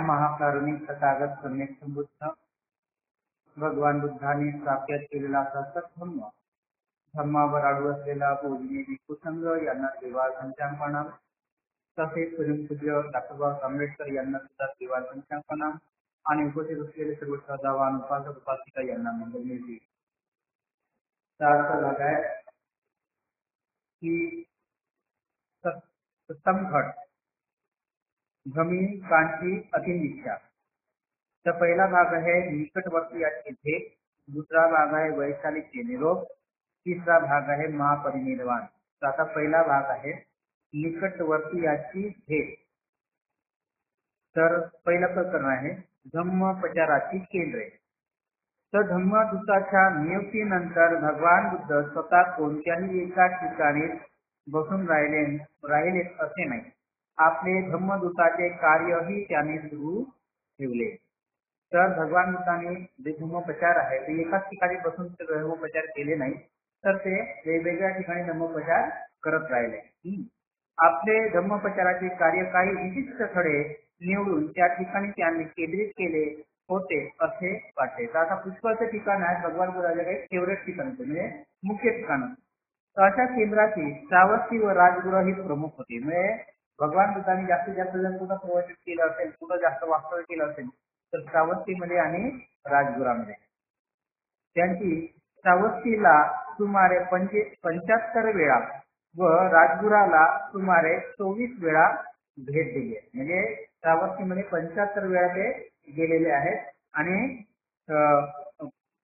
महाकारुणिक तथागत सम्यक संबुद्ध भगवान बुद्धाने स्थापित केलेला सत्संग धर्मावर आडू असलेला बोलणे विकुसंग यांना देवाळ संचांपणा तसेच पूज्य डॉक्टर आंबेडकर यांना सुद्धा देवाळ संचांपणा आणि उपस्थित असलेले सर्व श्रद्धावान उपासक उपासिका यांना मंगल मिळते. अर्थ झाला आहे की सत्संग घट जमीन कांची अतिनिष्ठा. तर पहिला भाग आहे निकटवर्ती याची भेट, दूसरा भाग आहे वैशालीचे निरोप, तीसरा भाग आहे महापरिनिर्वाण. तर आता पहिला भाग आहे निकटवर्ती याची भेट. तर पहिला प्रकरण आहे धम्मप्रचाराची केंद्रे. तर धम्मदूताच्या नियुक्तीनंतर भगवान बुद्ध स्वतः कोणत्याही एका ठिकाणी बसून राहिले असे नाही. आपले धम्मदूताचे कार्यही त्याने सुरू ठेवले. तर भगवान बुद्धाने जे धम्मप्रचार आहे ते एकाच ठिकाणी बसून धम्मप्रचार केले नाही, तर ते वेगवेगळ्या ठिकाणी धम्मप्रचार करत राहिले. आपले धम्मप्रचाराचे कार्य काही विशिष्ट स्थळे निवडून त्या ठिकाणी त्यांनी केंद्रित केले होते असे वाटते. तर आता पुष्कळचे ठिकाण आहे भगवान बुद्धाचे काही फेवरेट ठिकाण म्हणजे मुख्य ठिकाण. तर अशा केंद्राची श्रावस्ती व राजगृह ही प्रमुख होती. म्हणजे भगवान बुद्धांनी जास्तीत जास्त जण कुठं प्रवचित केलं असेल, कुठं जास्त वास्तव्य केलं असेल तर श्रावस्तीमध्ये आणि राजगृहामध्ये. त्यांची श्रावस्तीला सुमारे 75 वेळा व राजगृहाला सुमारे 24 वेळा भेट दिली आहे. म्हणजे श्रावस्तीमध्ये 75 वेळा ते गेलेले आहेत आणि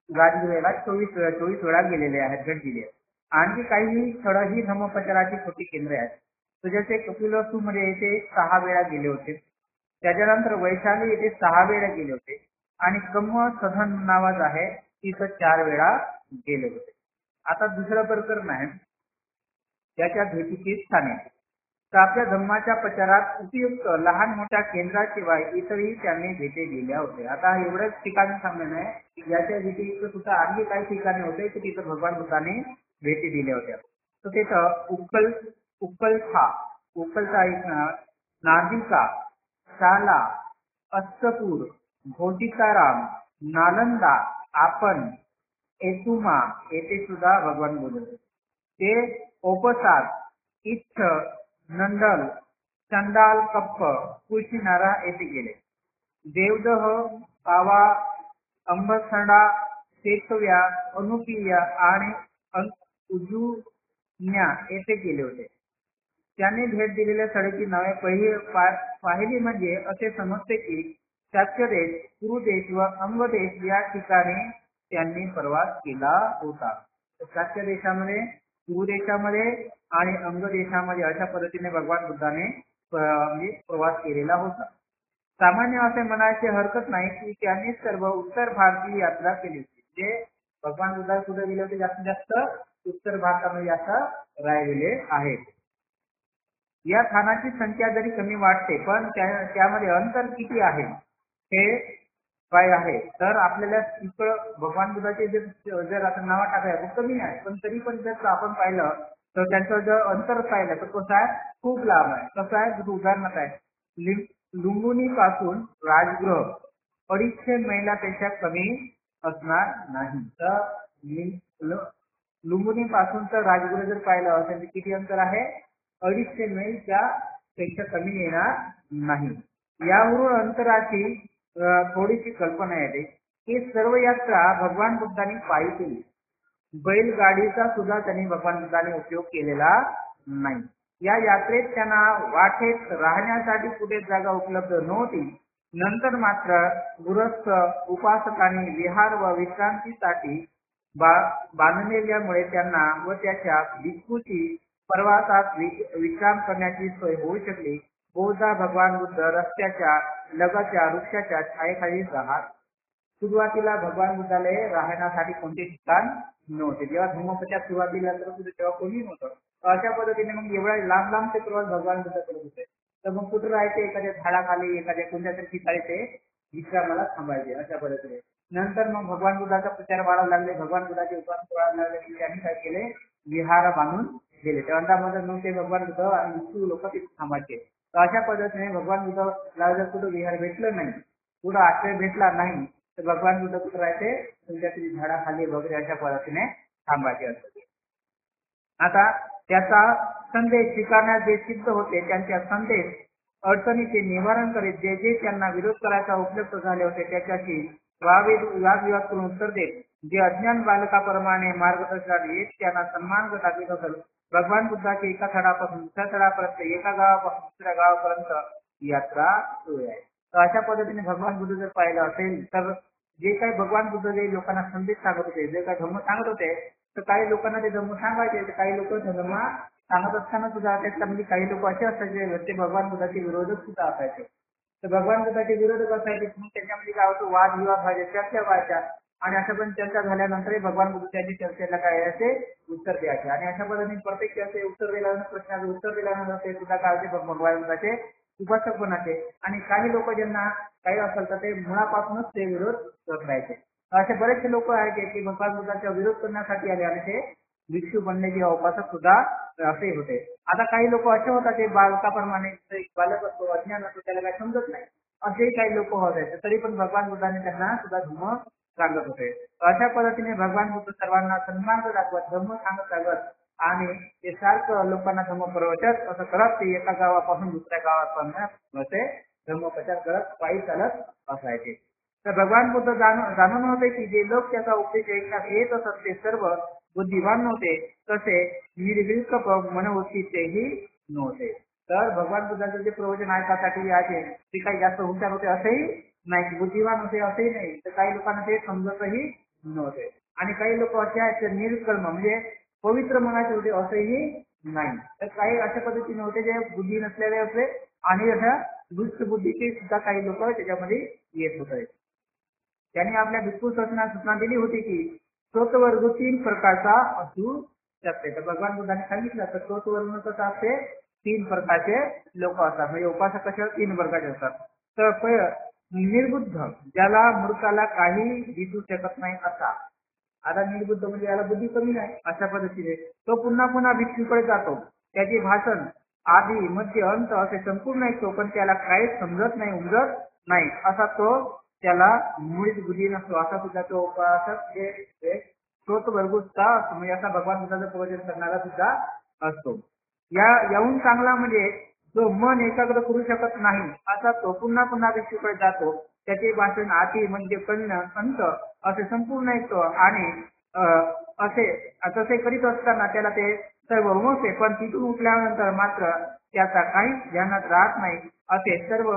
राजगृहाला 24 वेळा गेलेले आहेत, भेट दिली आहे. आणखी काही स्थळ ही धम्मप्रचाराची छोटी केंद्रे आहेत. तर जसे कपिलवस्तू मध्ये येथे 6 वेळा गेले होते, त्याच्यानंतर वैशाली येथे 6 वेळा गेले होते आणि कम्म सधन नावाच आहे तिथं 4 वेळा गेले होते. आता दुसरं प्रकरण आहे त्याच्या भेटीची स्थाने. तर आपल्या धम्माच्या प्रचारात उपयुक्त लहान मोठ्या केंद्राशिवाय इतरही त्यांनी भेटी दिल्या होत्या. आता एवढंच ठिकाणी सांगणं आहे की ज्याच्या भेटीत सुद्धा आणखी काही ठिकाणी होते की तिथं भगवान बुद्धाने भेटी दिल्या होत्या. तर तिथं उक्कलचा एक नादिका, शाला, अस्तपूर, भोटिकाराम, नालंदा, आपण, एतुमा येथे सुद्धा भगवान बोलले. ते ओपसाद, इच्छ, नंदल, चंडाल कप्प, कुशीनारा येथे गेले. देवदह, पावा, अंबसडा, सेतव्या, अनुपिया आणि उजुन्या येथे गेले होते. त्यांनी भेट दिलेल्या स्थळाची नावे पाहिली म्हणजे असे समजते की शाक्यदेश, कुरुदेश व अंगदेश या ठिकाणी त्यांनी प्रवास केला होता. शाक्य देशामध्ये, कुरुदेशामध्ये आणि अंग देशामध्ये अशा पद्धतीने भगवान बुद्धाने प्रवास केलेला होता. सामान्य असे म्हणायचे हरकत नाही की त्यांनी सर्व उत्तर भारतीय यात्रा केली होती. जे भगवान बुद्धा कुठे गेले होते जास्तीत जास्त उत्तर भारतामध्ये जास्त राहिलेले आहेत. या स्थानाची संख्या जरी कमी वाटते पण त्यामध्ये अंतर किती आहे हे काय आहे. तर आपल्याला इकडं भगवान बुद्धाचे जर आता नाव टाकायचं कमी आहे पण तरी पण जर आपण पाहिलं तर त्यांचं जर अंतर पाहिलं तर कसं आहे, खूप लांब आहे. कसं आहे, उदाहरणार्थ आहे लुंबिनी पासून राजगृह 250 मैलापेक्षा कमी असणार नाही. तर लुंबिनी पासून तर राजगृह जर पाहिलं असेल तर किती अंतर आहे, 250 मैलच्या पेक्षा कमी येणार नाही. यावरून अंतराची थोडीशी कल्पना येते की सर्व यात्रा भगवान बुद्धांनी पायी केली. बैलगाडीचा सुद्धा त्यांनी भगवान बुद्धांनी उपयोग केलेला नाही. या यात्रेत त्यांना वाटेत राहण्यासाठी कुठे जागा उपलब्ध नव्हती. नंतर मात्र गृहस्थ उपासकांनी विहार व विश्रांतीसाठी बांधलेल्यामुळे त्यांना व त्याच्या भिक्षूची प्रवासात विश्राम करण्याची सोय होऊ शकली. बहुधा भगवान बुद्ध रस्त्याच्या लगतच्या वृक्षाच्या छायेखाली राहत. सुरुवातीला भगवान बुद्धाला राहण्यासाठी कोणते ठिकाण नव्हते. जेव्हा धम्मप्रचार सुरुवातीला तर तेव्हा कोणी नव्हतं. अशा पद्धतीने मग एवढा लांब ते प्रवास भगवान बुद्ध करत होते. तर मग कुठे राहायचे, एखाद्या झाडाखाली एखाद्या कोणत्या तरी ठिकाणी ते विश्रामाला थांबायचे. अशा पद्धतीने नंतर मग भगवान बुद्धाचा प्रचार वाढायला लागले, भगवान बुद्धाचे उपासना वाढायला लागले. त्यांनी काय केले, विहार बांधून गेले. त्यानंतर मग ते भगवान बुद्ध आणि भिक्षू लोक तिथे थांबायचे. तर अशा पद्धतीने भगवान बुद्धाला जर कुठं विहार भेटलं नाही, कुठं आश्रय भेटला नाही, तर भगवान बुद्ध कुठं राहायचे, तुमच्या तरी झाडाखाली वगैरे अशा पद्धतीने थांबायचे असते. आता त्याचा संदेश स्वीकारण्यास जे सिद्ध होते त्यांच्या संदेश अडचणीचे निवारण करीत जे जे त्यांना विरोध करायचा उपलब्ध झाले होते त्याच्याशी वादविवाद करून उत्तर देत जे अज्ञान बालकाप्रमाणे मार्गदर्शनात येत त्यांना सन्मान दाखवित असेल. भगवान बुद्धाची एका थडापासून दुसऱ्या थडापर्यंत, एका गावापासून दुसऱ्या गावापर्यंत यात्रा सुरू आहे. तर अशा पद्धतीने भगवान बुद्ध जर पाहिलं असेल तर जे काही भगवान बुद्ध जे लोकांना संदेश सांगत होते, जे काही धर्म सांगत होते, तर काही लोकांना ते धर्म सांगायचे, तर काही लोक धर्म सांगत असताना सुद्धा त्याच्यामध्ये काही लोक असे असायचे ते भगवान बुद्धाचे विरोधक सुद्धा असायचे. तर भगवान बुद्धाचे विरोधक असायचे मग त्याच्यामध्ये काय होतं, वादविवाद व्हायचे, चर्चा व्हायच्या आणि अशा पण चर्चा झाल्यानंतरही भगवान बुद्ध त्यांची चर्चेला काय यायचे उत्तर द्यायचे आणि अशा पद्धतीने प्रत्येक चर्चे उत्तर दिल्यानंतर प्रश्नाचं उत्तर दिल्यानंतर ते सुद्धा काय होते भगवान बुद्धाचे उपासक बनायचे आणि काही लोक ज्यांना काही असेल तर ते मुळापासूनच ते विरोध करत राहायचे. असे बरेचसे लोक आहेत की भगवान बुद्धाचा विरोध करण्यासाठी आले आणि ते भिक्षू बनले किंवा उपासक सुद्धा असे होते. आता काही लोक असे होतात ते बालकाप्रमाणे बालक असतो, अज्ञान असतो, त्याला काही समजत नाही, असेही काही लोक होते, तरी पण भगवान बुद्धाने त्यांना सुद्धा धर्म सांगत होते. अशा पद्धतीने भगवान बुद्ध सर्वांना सन्मान दाखवत धर्म सांगत आणि ते सारखं लोकांना धर्म प्रवचत असं करत ते एका गावापासून दुसऱ्या गावापर्यंत असे धर्मप्रचार करत पायी चालत असायचे. तर भगवान बुद्ध जाणून होते की जे लोक त्याचा उपदेश ऐकण्यात येत असत ते सर्व बुद्धिवान नव्हते, तसे निर्विकल्प मनोवृत्तीचेही नव्हते. तर भगवान बुद्धांचं जे प्रवचन ऐकण्यासाठी यायचे ते काही जास्त हुशार होते असंही नाही, बुद्धिवान होते असंही नाही, तर काही लोकांना ते समजतही नव्हते आणि काही लोक असे आहेत निर्विकल्प म्हणजे पवित्र मनाचे होते असंही नाही. तर काही अशा पद्धतीने होते जे बुद्धी नसलेले होते आणि अशा दुष्ट बुद्धीचे सुद्धा काही लोक त्याच्यामध्ये येत होते. त्यांनी आपल्या भिक्खू शासनात सूचना दिली होती की स्रोतवर्ग 3 प्रकारचा असू शकते. तर भगवान बुद्धाने सांगितलं तर स्रोतवर्ग कसा असते, 3 प्रकारचे लोक असतात, म्हणजे उपासक कसे 3 प्रकारचे असतात. तर निर्बुद्ध ज्याला मूर्खाला काही दिसू शकत नाही असा, आता निर्बुद्ध म्हणजे याला बुद्धी कमी नाही अशा पद्धतीने तो पुन्हा पुन्हा भिक्षूकडे जातो, त्याचे भाषण आधी मध्य अंत असे संपूर्ण ऐकतो पण त्याला काहीच समजत नाही उमजत नाही असा तो, त्याला मुळीच बुद्धी नसतो असा सुद्धा तो उपासक जे स्रोत वर्गुचा म्हणजे असा भगवान बुद्धाचं प्रवचन करणारा सुद्धा असतो. याहून चांगला म्हणजे जो मन एकाग्र करू शकत नाही असा तो पुन्हा पुन्हा भिक्षूकडे जातो, त्याचे भाषण आधी म्हणजे अंत असे संपूर्ण ऐकतो आणि असे तसे करीत असताना त्याला ते सर्व उमगते, पण तिथून उठल्यानंतर मात्र त्याचा काही ध्यानात राहत नाही असे सर्व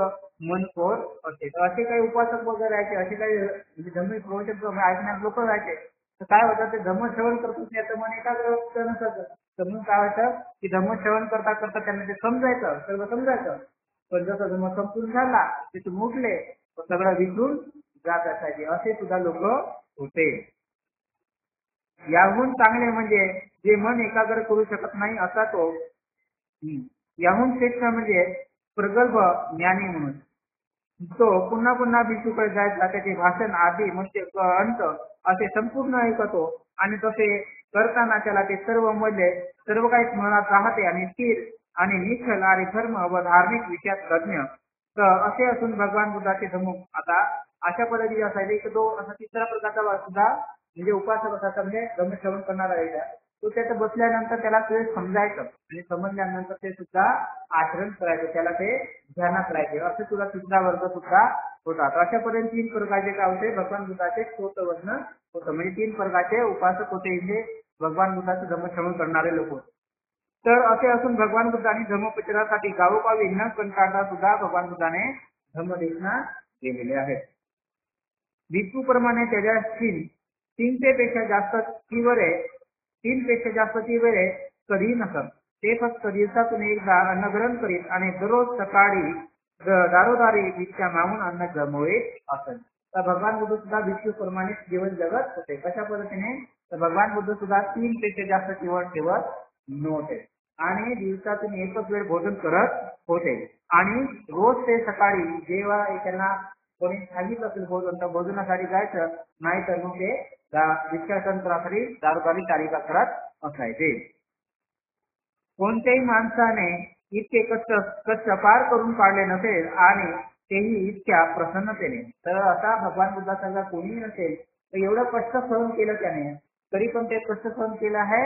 मनकोर असते. तर असे काही उपासक वगैरे राहायचे, असे काही धर्म प्रवचन ऐकणारे लोक राहायचे, तर काय होतं ते धर्म श्रवण करत त्याचं मन एकाग्र नसतं. तर मग काय व्हायचं की धर्म श्रवण करता करता त्यांना ते समजायचं, सर्व समजायचं, पण जसं धर्म संपूर्ण झाला तिथून उठले सगळं विसरून जात असायचे, असे सुद्धा लोक होते. याहून चांगले म्हणजे जे मन एकाग्र करू शकत नाही असा तो, याहून श्रेष्ठ म्हणजे प्रगल्भ ज्ञानी म्हणून तो पुन्हा पुन्हा भिक्षूकडे जायचा, त्याचे भाषण आधी म्हणजे अंत असे संपूर्ण ऐकतो आणि तसे करताना त्याला ते सर्व मध्ये सर्व काही स्मरणात राहते आणि स्थिर आणि निश्चल आणि धर्म व धार्मिक विषयात तज्ञ. तर असे असून भगवान बुद्धाचे धर्म आता अशा पद्धतीने असायचे की तो असा तिसरा प्रकारचा सुद्धा म्हणजे उपासक असायचा, म्हणजे धर्म श्रवण करणारा आहे तो त्याचं बसल्यानंतर त्याला ते समजायचं आणि समजल्यानंतर ते सुद्धा आचरण करायचं, त्याला ते ध्यानात राहायचे, असे सुद्धा तिसरा वर्ग सुद्धा होता. अशा पद्धतीने 3 प्रकारचे काय होते भगवान बुद्धाचे स्रोतवर्ण होतं, म्हणजे 3 प्रकारचे उपासक होते जे भगवान बुद्धाचे धर्म श्रवण करणारे लोक होते. तर असे असून भगवान बुद्धाने धर्मप्रचारासाठी गावोगावी न कंटाळता सुद्धा भगवान बुद्धाने धर्मदेशना केलेले आहेत. भिक्षूप्रमाणे त्याच्या 3 पेक्षा जास्त तीव्र कधी नसत. ते फक्त दिवसातून एकदा अन्नग्रहण करीत आणि दररोज सकाळी दारोदारी भिक्षा मागून अन्न जमवीत असत. तर भगवान बुद्ध सुद्धा भिक्षूप्रमाणे जीवन जगत होते. कशा पद्धतीने, तर भगवान बुद्ध सुद्धा 3 पेक्षा जास्त जेवण ठेवत नव्हते आणि दिवसातून एकच वेळ भोजन करत होते आणि रोज ते सकाळी जेव्हा त्यांना कोणी सांगितलं असेल भोजन तर भोजनासाठी जायचं, नाही तर मग ते भिक्षाटनासाठी दारोदारी तालिका करत असायचे. कोणत्याही माणसाने इतके कष्ट कष्ट पार करून काढले नसेल आणि तेही इतक्या प्रसन्नतेने. तर असा भगवान बुद्धासारखा कोणीही नसेल तर एवढं कष्ट सहन केलं त्याने, तरी पण ते कष्ट सहन केलं आहे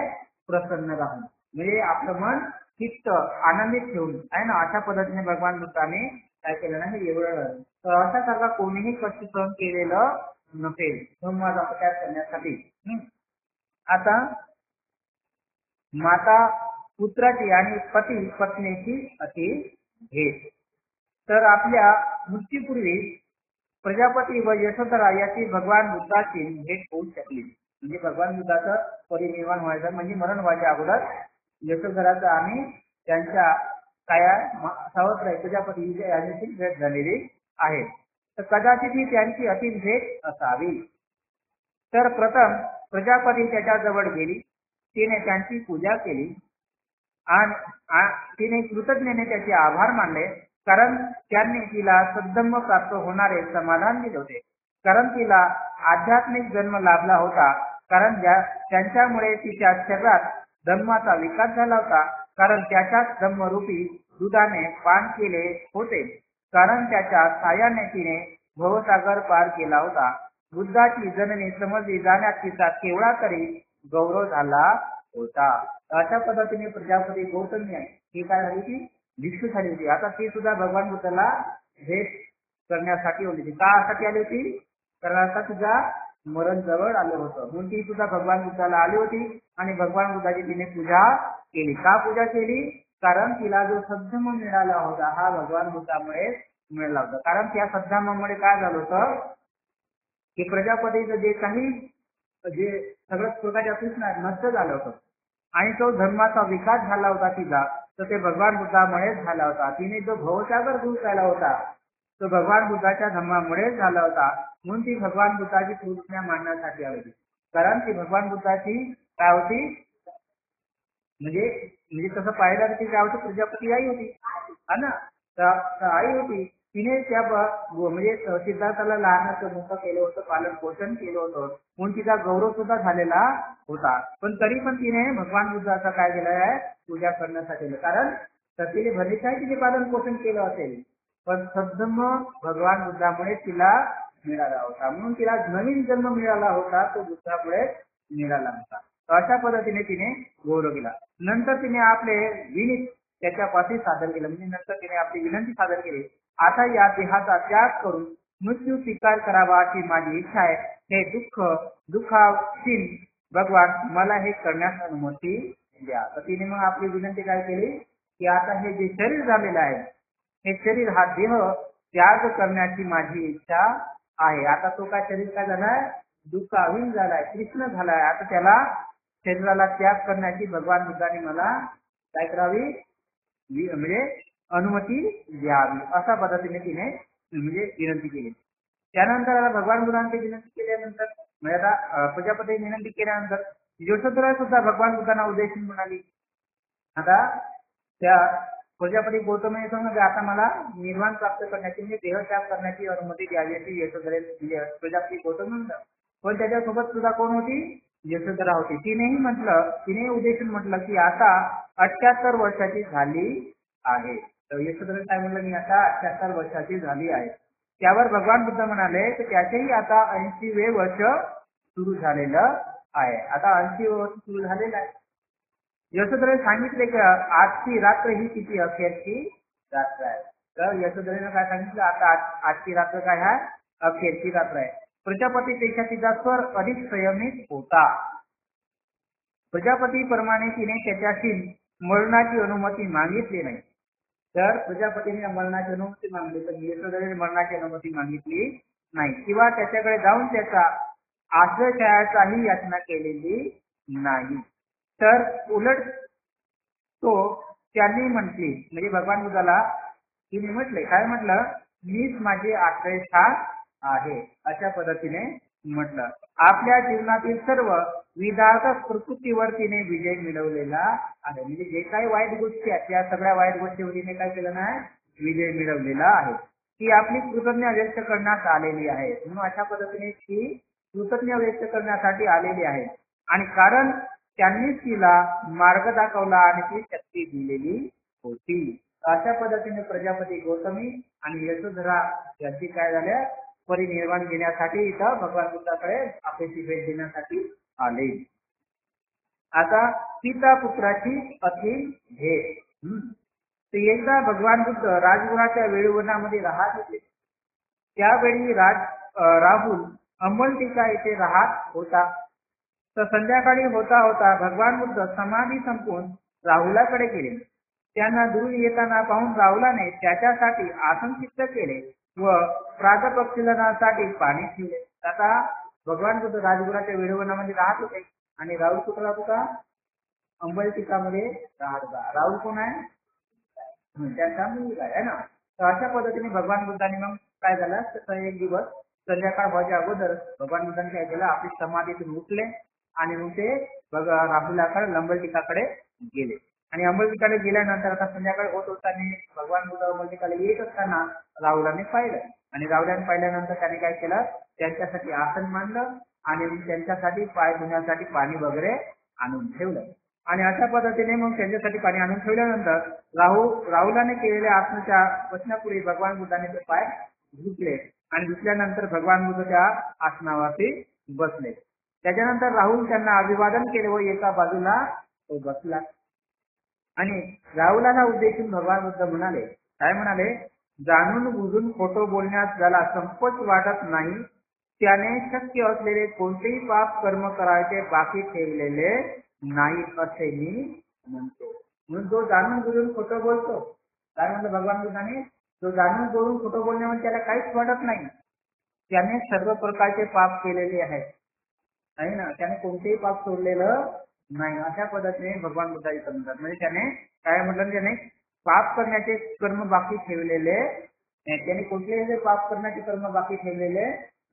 प्रसन्न राहून. म्हणजे आपलं मन चित्त आनंदित ठेवून आहे ना, अशा पद्धतीने भगवान बुद्धाने काय केलं नाही एवढं. तर अशासारखा कोणीही कष्ट सहन केलेलं नसेल संवादाचा प्रचार करण्यासाठी. आता माता पुत्राची आणि पती पत्नीची अशी भेट. तर आपल्या मृत्यूपूर्वी प्रजापती व यशोधरा याची भगवान बुद्धाची भेट होऊ शकली. म्हणजे भगवान बुद्धाचं परिनिर्वाण व्हायचं म्हणजे मरण व्हायच्या अगोदर यशोधराचं आणि त्यांच्या काय सावत्र प्रजापती यांची भेट झालेली आहे. तर कदाचित ही त्यांची अति भेट असावी. तर प्रथम प्रजापती त्याच्या जवळ गेली, तिने त्यांची पूजा केली आणि तिने कृतज्ञतेने त्याचे आभार मानले, कारण त्यांनी तिला सद्धम्म प्राप्त होणारे समाधान दिले होते. कारण तिला आध्यात्मिक जन्म लाभला होता, कारण त्यांच्यामुळे तिच्या शरीरात धम्माचा विकास झाला होता, कारण त्याच्याच धम्मरूपी दुधाने पान केले होते, कारण त्याच्या साह्याने तिने भवसागर पार केला होता. बुद्धाची जननी समजली जाण्यात तिचा केवढा तरी गौरव झाला होता. अशा पद्धतीने प्रजापती गौतमी आहे ही काय झाली ती भिक्षू झाली होती. आता ती सुद्धा भगवान बुद्धाला भेट करण्यासाठी होती. कासाठी आली होती? कारण आता तुझा मरण जवळ आलं होतं म्हणून ती सुद्धा भगवान बुद्धाला आली होती आणि भगवान बुद्धाची तिने पूजा केली. का पूजा केली? कारण तिला जो सद्धम्म मिळाला होता हा भगवान बुद्धामुळे मिळाला होता. कारण त्या सद्धम्मामुळे काय झालं होतं की प्रजापतीचं जे काही जे सगळं प्रकारच्या सूचना नष्ट झालं होतं आणि तो धर्माचा विकास झाला होता तिचा, तर ते भगवान बुद्धामुळेच झाला होता. तिने जो भवसागर दूर केला होता तो भगवान बुद्धाच्या धर्मामुळेच झाला होता. म्हणून ती भगवान बुद्धाची पूजा मांडण्यासाठी आली होती. कारण ती भगवान बुद्धाची काय होती म्हणजे म्हणजे तसं पाहिलं तर ती काय होती प्रजापती आई होती हा ना. तर आई होती, तिने त्या म्हणजे सिद्धार्थाला लहानाचं मोठं केलं होतं, पालन पोषण केलं होतं, म्हणून तिचा गौरव सुद्धा झालेला होता. पण तरी पण तिने भगवान बुद्धाचा काय केलं आहे पूजा करण्यासाठी. कारण तिने भलेशाही तिने पालन पोषण केलं असेल पण सद्धम्म भगवान बुद्धामुळे तिला मिळाला होता, म्हणून तिला नवीन जन्म मिळाला होता तो बुद्धामुळे मिळाला होता. अशा पद्धतीने तिने गौरव केला. नंतर तिने आपले विनीत त्याच्यापाशी सादर केलं. म्हणजे नंतर तिने आपली विनंती सादर केली, आता या देहाचा त्याग करून मृत्यू स्वीकार करावा अशी माझी इच्छा आहे. हे दुःखाशील भगवान मला हे करण्यास अनुमती द्या. तर तिने मग आपली विनंती काय केली की आता हे जे शरीर झालेलं आहे हे शरीर हा देह त्याग करण्याची माझी इच्छा आहे. आता तो काय शरीर काय झालाय दुःखावीन झालाय, कृष्ण झालाय. आता त्याला शरीराला त्याग करण्याची भगवान बुद्धाने मला काय करावी म्हणजे अनुमती द्यावी. अशा पद्धतीने तिने म्हणजे विनंती केली. त्यानंतर भगवान बुद्धांची विनंती केल्यानंतर म्हणजे आता प्रजापती विनंती केल्यानंतर यशोधरा सुद्धा भगवान बुद्धांना उद्देशून म्हणाली, आता त्या प्रजापती गौतमी सांगितलं आता मला निर्वाण प्राप्त करण्याची म्हणजे देह त्याग करण्याची अनुमती द्यावी अशी यशोधरे प्रजापती गौतमी म्हणतात. पण त्याच्यासोबत सुद्धा कोण होती यशोधरा होती. तिने उद्देशून म्हटलं की आता 78 वर्षाची झाली आहे. तर यशोधरा काय म्हणलं मी आता 78 वर्षाची झाली आहे. त्यावर भगवान बुद्ध म्हणाले की त्याचेही आता 80वे वर्ष सुरू झालेलं आहे. आता 80 वर्ष सुरू झालेलं आहे. यशोधरेने सांगितले की आजची रात्र ही किती अखेरची रात्र आहे. तर यशोधरेनं काय सांगितलं आता आजची रात्र काय आहे अखेरची रात्र आहे. प्रजापतीपेक्षा तिचा स्वर अधिक संयमित होता. प्रजापती प्रमाणे तिने त्याच्याशी मरणाची अनुमती मागितली नाही. तर प्रजापतीने मरणाची अनुमती मागली तर यशोधरेने मरणाची अनुमती मागितली नाही किंवा त्याच्याकडे जाऊन त्याचा आश्रयाचाही याचना केलेली नाही. तर उलट तो त्यांनी म्हटली म्हणजे भगवान बुद्धाला तिने म्हटले काय म्हटलं मीच माझे आश्रयस्थान आहे अशा पद्धतीने म्हटलं. आपल्या जीवनातील सर्व विधार्थ प्रकृतीवर तिने विजय मिळवलेला आहे. म्हणजे जे काही वाईट गोष्टी आहेत त्या सगळ्या वाईट गोष्टीवर तिने काय केलं नाही विजय मिळवलेला आहे. ती आपली कृतज्ञता व्यक्त करण्यास आलेली आहे. म्हणून अशा पद्धतीने ती कृतज्ञता व्यक्त करण्यासाठी आलेली आहे आणि कारण त्यांनीच तिला मार्ग दाखवला आणि ती शक्ती दिलेली होती. अशा पद्धतीने प्रजापती गौतमी आणि यशोधरा यांची काय झाल्या परिनिर्वाण घेण्यासाठी इथं भगवान बुद्धाकडे आपल्याची भेट देण्यासाठी आले. आता पिता पुत्राची अति भेट. तर एकदा भगवान बुद्ध राजगृहाच्या वेळूवनामध्ये राहत होते. त्यावेळी राहुल अंबलटिका येथे राहत होता. तर संध्याकाळी होता होता भगवान बुद्ध समाधी संपून राहुलाकडे गेले. त्यांना दूर येताना पाहून राहुलाने त्याच्यासाठी आसन सिद्ध केले व प्रातःपक्षीलनासाठी पाणी ठेवले. आता भगवान बुद्ध राजगृहाच्या वेळूवनामध्ये राहत होते आणि राहुल कुठे राहत होता? अंबलटिकामध्ये राहत होता. राहुल कोण आहे? त्यांचा मुलगा आहे ना. तर अशा पद्धतीने भगवान बुद्धांनी मग काय झालं तर एक दिवस संध्याकाळ व्हायच्या अगोदर भगवान बुद्धांनी काय केलं आपली समाधीतून उठले आणि मग ते राहुलाकडे अंबलटिकाकडे गेले. आणि अंबलटिकाकडे गेल्यानंतर आता संध्याकाळ होत असताना भगवान बुद्ध अंबलटिकाला येत असताना राहुलाने पाहिलं आणि राहुलाने पाहिल्यानंतर त्याने काय केलं त्यांच्यासाठी आसन मांडलं आणि त्यांच्यासाठी पाय धुण्यासाठी पाणी वगैरे आणून ठेवलं. आणि अशा पद्धतीने मग त्यांच्यासाठी पाणी आणून ठेवल्यानंतर राहुलाने केलेल्या आसनाच्या वचनापूर्वी भगवान बुद्धाने ते पाय धुतले आणि धुतल्यानंतर भगवान बुद्ध त्या आसनावरती बसले. त्याच्यानंतर राहुल त्यांना अभिवादन केले व एका बाजूला तो बसला. आणि राहुलाला उद्देशून भगवान बुद्ध म्हणाले, काय म्हणाले? जाणून बुजून खोटं बोलण्यास ज्याला संकोच वाटत नाही त्याने शक्य असलेले कोणतेही पाप कर्म करायचे बाकी ठेवलेले नाही असे मी म्हणतो. म्हणून जो जाणून बुजून खोटं बोलतो, काय म्हणलं भगवान बुद्धाने? जो जाणून बुजून खोटं बोलण्यामध्ये त्याला काहीच वाटत नाही त्याने सर्व प्रकारचे पाप केलेले आहेत आहे ना. त्याने कोणतेही पाप सोडलेलं नाही अशा पद्धतीने भगवान बुद्धाची समजतात. म्हणजे त्याने काय म्हटलं त्याने पाप करण्याचे कर्म बाकी ठेवलेले नाही. त्याने कोणतेही पाप करण्याचे कर्म बाकी ठेवलेले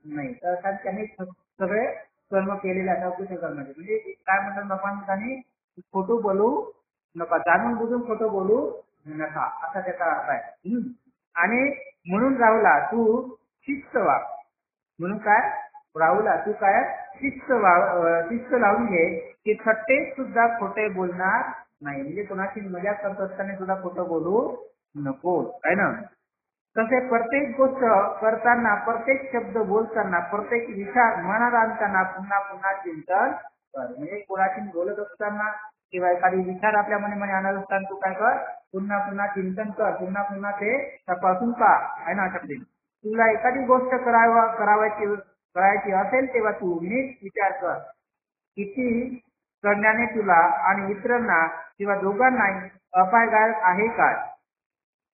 नाही. तर त्याने सगळे कर्म केलेले आता कुठे करण्याचे म्हणजे काय म्हणतात भगवान बुद्धांनी खोटं बोलू नका, जाणून बुजून खोटं बोलू नका असा त्याचा अर्थ आहे. आणि म्हणून राहुला तू शिस्त वाग. म्हणून काय राहुला तू काय शिस्त लावून घे की थट्टे सुद्धा खोटे बोलणार नाही. म्हणजे कोणाची मजाक करत असताना सुद्धा खोटं बोलू नको आहे ना. तसे प्रत्येक गोष्ट करताना, प्रत्येक शब्द बोलताना, प्रत्येक विचार मनात आणताना पुन्हा पुन्हा चिंतन कर. म्हणजे कोणाशी बोलत असताना किंवा एखादी विचार आपल्या मनामध्ये आणत असताना तू काय कर पुन्हा पुन्हा चिंतन कर, पुन्हा पुन्हा ते तपासून पहा आहे ना. अशा तुला एखादी गोष्ट करायची असेल तेव्हा तू नीट विचार कर किती करण्याने तुला आणि इतरांना किंवा दोघांनाही अपायकारक आहे काय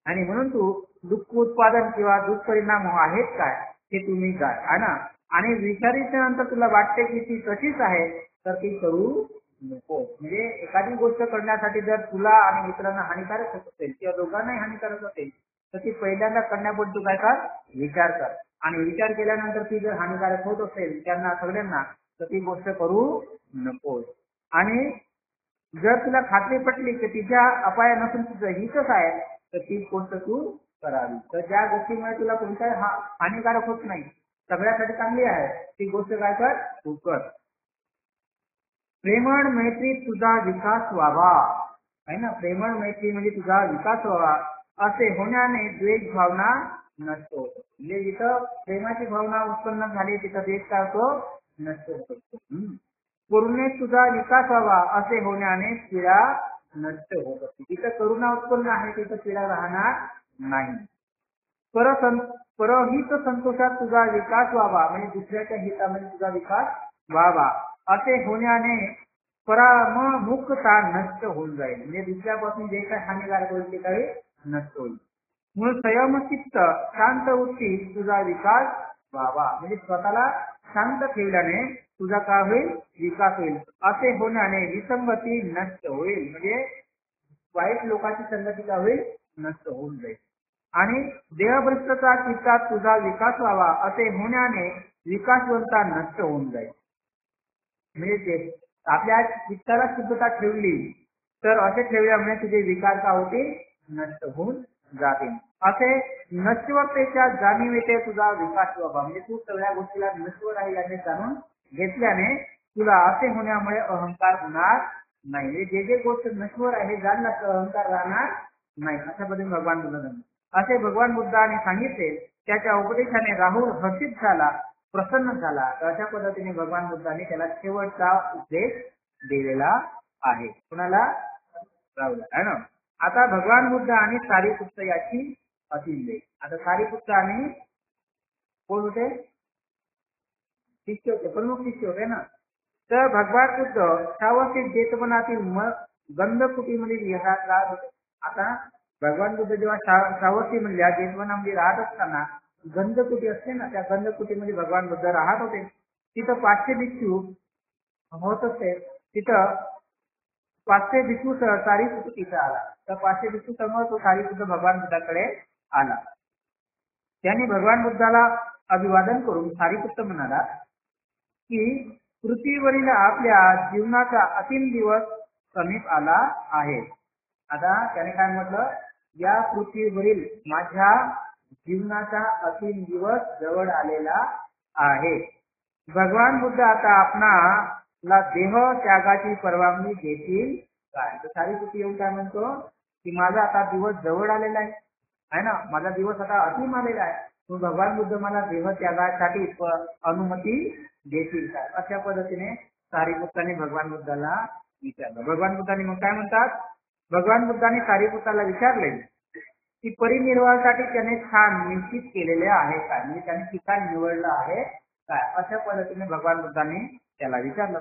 आणि म्हणून तू दुःख उत्पादन किंवा दुष्परिणाम आहेत काय हे तुम्ही काय आहे ना. आणि विचारीच्या नंतर तुला वाटते की ती तशीच आहे तर ती करू नको. म्हणजे एखादी गोष्ट करण्यासाठी जर तुला आणि इतरांना हानिकारक होत असेल किंवा दोघांनाही हानिकारक असेल तर ती पहिल्यांदा करण्यापूर्वी तू काय कर विचार कर. आणि विचार केल्यानंतर ती जर हानिकारक होत असेल त्यांना सगळ्यांना तर ती गोष्ट करू नको. आणि जर तुला खात्री पटली की तिच्या अपाय नसून तुझं हितच आहे तर ती गोष्ट तू करावी. तर ज्या गोष्टीमुळे तुला कोणताही हानिकारक होत नाही सगळ्यासाठी चांगली आहे ती गोष्ट काय कर तू कर. प्रेमळ मैत्रीत तुझा विकास व्हावा आहे ना. प्रेमळ मैत्री म्हणजे तुझा विकास व्हावा असे होण्याने द्वेष भावना नसतो. म्हणजे जिथं प्रेमाची भावना उत्पन्न झाली तिथं द्वेष काय होतो नष्ट होतो. करुणेत तुझा विकास व्हावा असे होण्याने पीडा नष्ट होत असते. जिथं करुणा उत्पन्न आहे तिथं पीडा राहणार नाही. परहित संतोषात तुझा विकास व्हावा म्हणजे दुसऱ्याच्या हितामध्ये तुझा विकास व्हावा असे होण्याने पराममुखता नष्ट होऊन जाईल. म्हणजे दुसऱ्यापासून जे काही हानिकारक होईल ते काही नष्ट होईल. म्हणून संयमचित्त शांत वृत्ती तुझा विकास व्हावा म्हणजे स्वतःला शांत ठेवल्याने तुझा काय होईल विकास होईल. असे होण्याने विसंगती नष्ट होईल म्हणजे वाईट लोकांची संगती काय होईल नष्ट होऊन जाईल. आणि देहभ्रष्टता चित्तात तुझा विकास व्हावा असे होण्याने विकासवंता नष्ट होऊन जाईल. म्हणजे आपल्या चित्ताला शुद्धता ठेवली तर असे ठेवल्यामुळे तुझे विकार का होतील नष्ट होऊन जातील. असे नश्वरतेच्या जाणीवेते तुझा विकास व्हावा म्हणजे तू सगळ्या गोष्टीला नश्वर आहे याने जाणून घेतल्याने तुला असे होण्यामुळे अहंकार होणार नाही. जे जे गोष्ट नश्वर आहे जाणला तर अहंकार राहणार नाही, अशा पद्धतीने भगवान बुद्ध म्हणतात. असे भगवान बुद्धाने सांगितले. त्याच्या उपदेशाने राहुल हर्षित झाला, प्रसन्न झाला. तर अशा पद्धतीने भगवान बुद्धाने त्याला शेवटचा उपदेश दिलेला आहे. कुणाला? राहुल आहे ना. आता भगवान बुद्ध आणि सारीपुत्त याची अतिंद्रिय. आता सारीपुत्त आणि कोण होते? शिष्य होते, प्रमुख शिष्य होते ना. तर भगवान बुद्ध सावस्तीत जेतवनातील गंधकुटीमध्ये विहारात राहत होते. आता भगवान बुद्ध जेव्हा सावस्ती म्हणल्या जेतवनामध्ये राहत असताना गंधकुटी असते ना, त्या गंधकुटीमध्ये भगवान बुद्ध राहत होते. तिथं 500 भिक्षू होत असते. तिथं 500 भिक्षू सारीपुत्त तिथं आला. तर 500 भिक्षू समोर तो सारीपुत्त भगवान बुद्धाकडे आला. त्याने भगवान बुद्धाला अभिवादन करून सारीपुत्त म्हणाला की पृथ्वीवरील आपल्या जीवनाचा अंतिम दिवस समीप आला आहे. आता त्याने काय म्हटलं? या पृथ्वीवरील माझ्या जीवनाचा अंतिम दिवस जवळ आलेला आहे. भगवान बुद्ध आता आपणाला देह त्यागाची परवानगी देतील काय? तर सारीपुत्त येऊन काय म्हणतो की माझा आता दिवस जवळ आलेला आहे ना, माझा दिवस आता अंतिम आलेला आहे. मग भगवान बुद्ध मला देह त्यागासाठी अनुमती देतील काय? अशा पद्धतीने सारीपुत्ताने भगवान बुद्धाला विचारलं. भगवान बुद्धाने मग काय म्हणतात? भगवान बुद्धाने सारीपुत्ताला विचारले की परिनिर्वाहासाठी त्याने स्थान निश्चित केलेले आहे काय? म्हणजे त्याने ठिकाण निवडलं आहे काय? अशा पद्धतीने भगवान बुद्धाने त्याला विचारलं.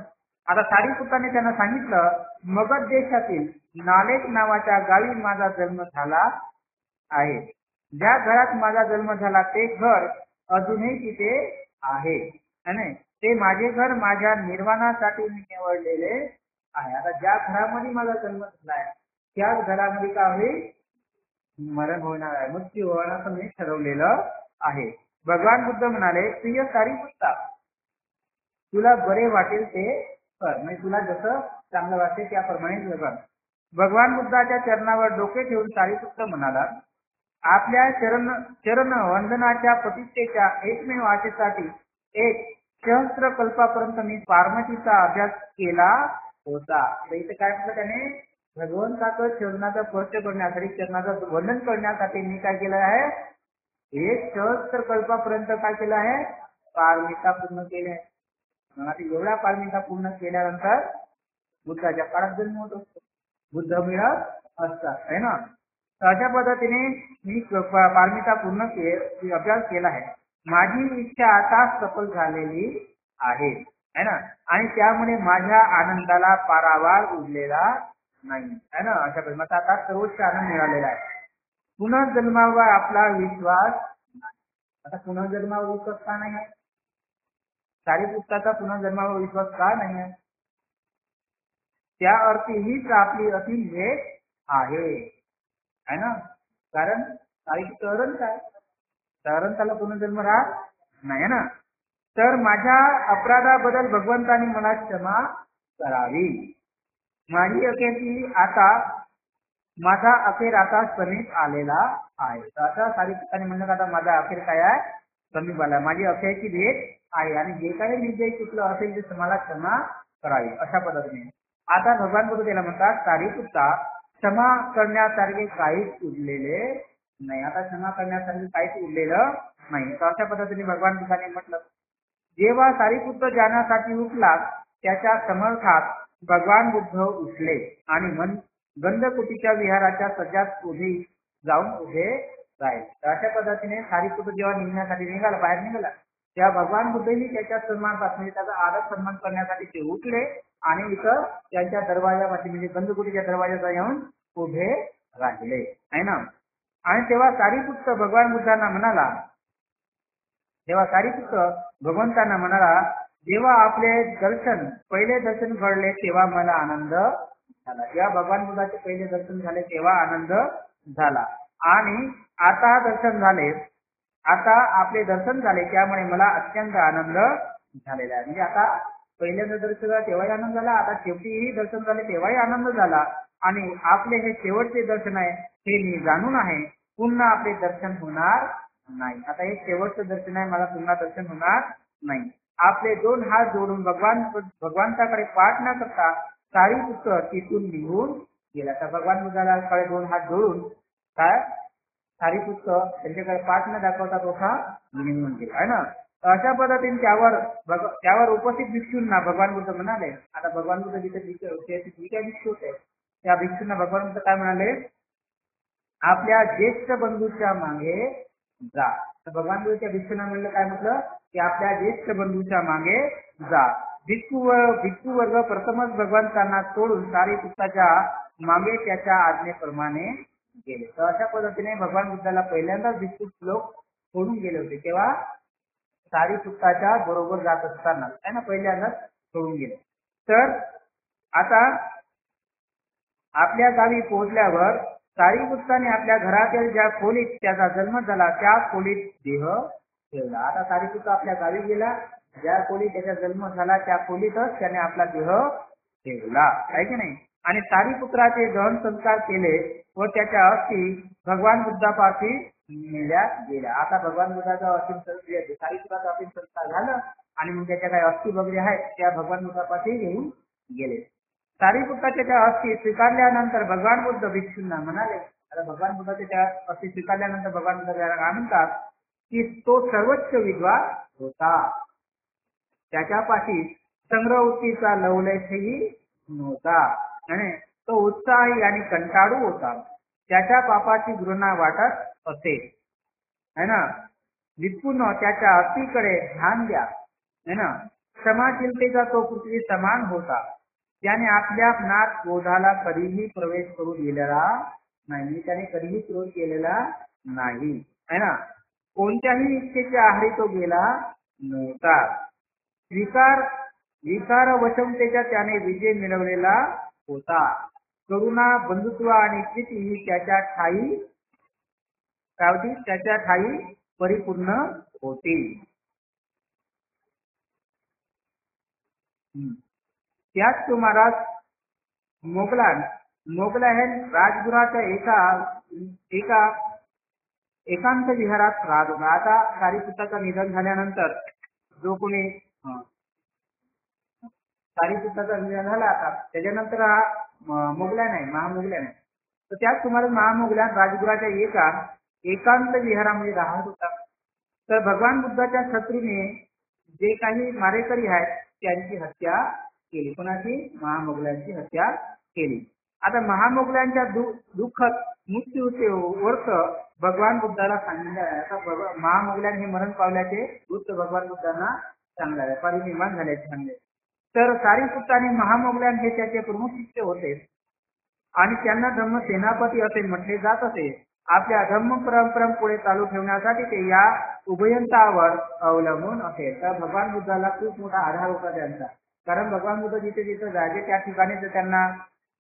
आता सारीपुत्ताने त्यांना सांगितलं मगध देशातील नालेक नावाच्या गावी माझा जन्म झाला आहे. ज्या घरात माझा जन्म झाला ते घर अजूनही तिथे आहे आणि ते माझे घर माझ्या निर्वाणासाठी मी निवडलेले आहे. आता ज्या घरामध्ये माझा जन्म झाला आहे त्याच घरामध्ये काय होईल? मरण होणार आहे, मृत्यू होणार असं मी ठरवलेलं आहे. भगवान बुद्ध म्हणाले प्रिय सारीपुत्ता, तुला बरे वाटेल ते कर, म्हणजे तुला जसं चांगलं वाटते त्याप्रमाणे कर. भगवान बुद्धाच्या चरणावर डोके ठेवून सारीपुत्त म्हणाला आपल्या चरण वंदनाच्या प्रतिष्ठेच्या एकमेव आशेसाठी एक सहस्त्र कल्पापर्यंत मी पार्वतीचा अभ्यास केला होता. तर इथे काय म्हटलं त्याने? भगवंताचं चरणाचा स्पर्श करण्यासाठी, चरणाचं वंदन करण्यासाठी मी काय केलं आहे? एक सहस्त्र कल्पापर्यंत काय केलं आहे? पारमिता पूर्ण केली आहे. मग आता एवढ्या पारमिता पूर्ण केल्यानंतर बुद्धाच्या काळात जन्म होत असतो, बुद्ध मिळत असतात है ना. तर अशा पद्धतीने मी पारमिता पूर्ण अभ्यास केला आहे. माझी इच्छा आता सफल झालेली आहे है ना, आणि त्यामुळे माझ्या आनंदाला पारावार उरलेला नाही है ना. अशा प्रकारे आता सर्वोच्च आनंद मिळालेला आहे. पुनर्जन्मावर आपला विश्वास नाही. आता पुनर्जन्मावर विश्वास का नाही आहे? सारीपुत्ताचा पुनर्जन्मावर विश्वास का नाही आहे? त्या अर्थी हीच आपली असीम भेट आहे है ना. कारण सारीपुत्त काय कारण त्याला पुनर्जन्म राहत नाही ना. तर माझ्या अपराधाबद्दल भगवंतानी मला क्षमा करावी. माझी अखेरची आता माझा अखेर आता समीप आलेला आहे. तर असा सारीपुत्ताने म्हणलं आता माझा अखेर काय आहे? समीप आला. माझी अखेरची भेट आहे आणि जे काही निर्णय चुकलं असेल ते मला क्षमा करावी. अशा पद्धतीने आता भगवान बुद्ध त्याला म्हणतात सारीपुत्ता क्षमा करण्यासारखे काहीच उरलेले नाही. आता क्षमा करण्यासारखे काहीच उरलेलं नाही. तर अशा पद्धतीने भगवान बुद्धाने म्हटलं. जेव्हा सारीपुत्त जाण्यासाठी उठला त्याच्या समर्थात भगवान बुद्ध उठले आणि गंधकुटीच्या विहाराच्या सज्जात जाऊन उभे राहिले. तर अशा पद्धतीने सारीपुत्त जेव्हा निघण्यासाठी बाहेर निघाला तेव्हा भगवान बुद्धही त्याच्या सन्मानात म्हणजे त्याचा आदर सन्मान करण्यासाठी ते उठले आणि इथं त्यांच्या दरवाजापाशी म्हणजे गंधकुटीच्या दरवाजाचा येऊन उभे राहिले है ना. आणि तेव्हा सारीपुत्त भगवान बुद्धांना म्हणाला भगवंतांना म्हणाला जेव्हा आपले पहिले दर्शन घडले तेव्हा मला आनंद झाला. जेव्हा भगवान बुद्धाचे पहिले दर्शन झाले तेव्हा आनंद झाला आणि आता दर्शन झाले, आता आपले दर्शन झाले त्यामुळे मला अत्यंत आनंद झालेला आहे. म्हणजे आता पहिल्यांदा दर्शन झालं तेव्हाही आनंद झाला, आता शेवटीही दर्शन झाले तेव्हाही आनंद झाला आणि आपले हे शेवटचे दर्शन आहे हे मी जाणून आहे पुन्हा आपले दर्शन होणार नाही. आता हे शेवटचं दर्शन आहे, मला पुन्हा दर्शन होणार नाही. आपले 2 हात जोडून भगवंताकडे पाठ न करता सारीपुत्त तिथून निघून गेला. तर भगवान बुद्धाला 2 हात जोडून काय सारीपुत्र त्यांच्याकडे पाठ न दाखवता तोठा निघून गेला आहे ना. अशा पद्धतीने त्यावर उपस्थित भिक्षूंना भगवान बुद्ध म्हणाले. आता भगवान बुद्ध जिथे जी काय भिक्षू होते त्या भिक्षूंना भगवान बुद्ध काय म्हणाले, आपल्या ज्येष्ठ बंधूच्या मागे जा. तर भगवान बुद्धच्या भिक्षूंना म्हणलं काय म्हटलं की आपल्या ज्येष्ठ बंधूच्या मागे जा. भिक्षू वर्ग प्रथमच भगवंतांना सोडून सारीपुत्राच्या मागे त्याच्या आज्ञेप्रमाणे गेले. तर अशा पद्धतीने भगवान बुद्धाला पहिल्यांदाच भिक्षू लोक सोडून गेले होते. तेव्हा सारीपुत्राच्या बरोबर जात असताना आहे ना, पहिल्यांदाच सोडून गेले. तर आता आपल्या गावी पोहोचल्यावर सारीपुत्राने आपल्या घरातील ज्या खोलीत त्याचा जन्म झाला त्या खोलीत देह ठेवला. आता सारीपुत्र आपल्या गावी गेला, ज्या खोलीत त्याचा जन्म झाला त्या खोलीतच त्याने आपला देह ठेवला आहे की नाही. आणि सारीपुत्राचे दहन संस्कार केले व त्याच्या अस्थी भगवान बुद्धापाशी नेल्या गेल्या. आता भगवान बुद्धाचा असीम सारीपुत्राचा असीम संस्कार झालं आणि मग त्याच्या काही अस्थी वगैरे आहेत त्या भगवान बुद्धापाशी घेऊन गेले. सारीपुत्राच्या त्या अस्थी स्वीकारल्यानंतर भगवान बुद्ध भिक्षूंना म्हणाले. आता भगवान बुद्धाच्या त्या अस्थी स्वीकारल्यानंतर भगवान बुद्ध त्याला काय म्हणतात की तो सर्वोच्च विद्वान होता. त्याच्यापाशी संग्रह लवलेशही नव्हता आणि तो उत्साही आणि कंटाळू होता. त्याच्या पापाची घृणा वाटत असे है ना. विपुन त्याच्या अस्थीकडे ध्यान द्या है ना. क्षमाशीलतेचा तो पृथ्वी समान होता. त्याने आपल्या नाथ क्रोधाला कधीही प्रवेश करू दिलेला नाही. त्याने कधीही क्रोध केलेला नाही है ना. कोणत्याही इच्छेच्या आहारी तो गेला नव्हता. विकार वशमतेच्या त्याने विजय मिळवलेला होता. करुणा, बंधुत्व आणि प्रीती ही त्याच्या ठाई परिपूर्ण होती. त्याच सुमारास मोगलाहन राजगुराच्या एकांत विहारात राहत होता. आता सारीपुत्राचं निधन झाल्यानंतर जो कोणी सारीपुत्राचं निधन झालं आता त्याच्यानंतर हा मोगलान आहे, महामोगलान आहे. तर त्याच सुमारास महामोगलान राजगुराच्या एकांत विहारामध्ये राहत होता. तर भगवान बुद्धाच्या शत्रूने जे काही मारेकरी आहेत त्यांची हत्या केली. कोणाची? महामोगलांची हत्या केली. आता महामोगलांच्या दुःखद मृत्यूचे वर्ष भगवान बुद्धाला सांगितले आहे. आता महामोगलान हे मरण पावल्याचे वृत्त भगवान बुद्धांना सांगले आहे, परिनिर्वाण झाल्याचे सांगले. तर सारीपुत्र आणि महामोगलान हे त्याचे प्रमुख शिष्य होते आणि त्यांना धम्म सेनापती असे म्हटले जात असे. आपल्या धम्म परंपरा पुढे चालू ठेवण्यासाठी ते या उभयंतावर अवलंबून असेल. तर भगवान बुद्धाला खूप मोठा आधार होता त्यांचा. कारण भगवान बुद्ध जिथे जिथे जायचे त्या ठिकाणी जर त्यांना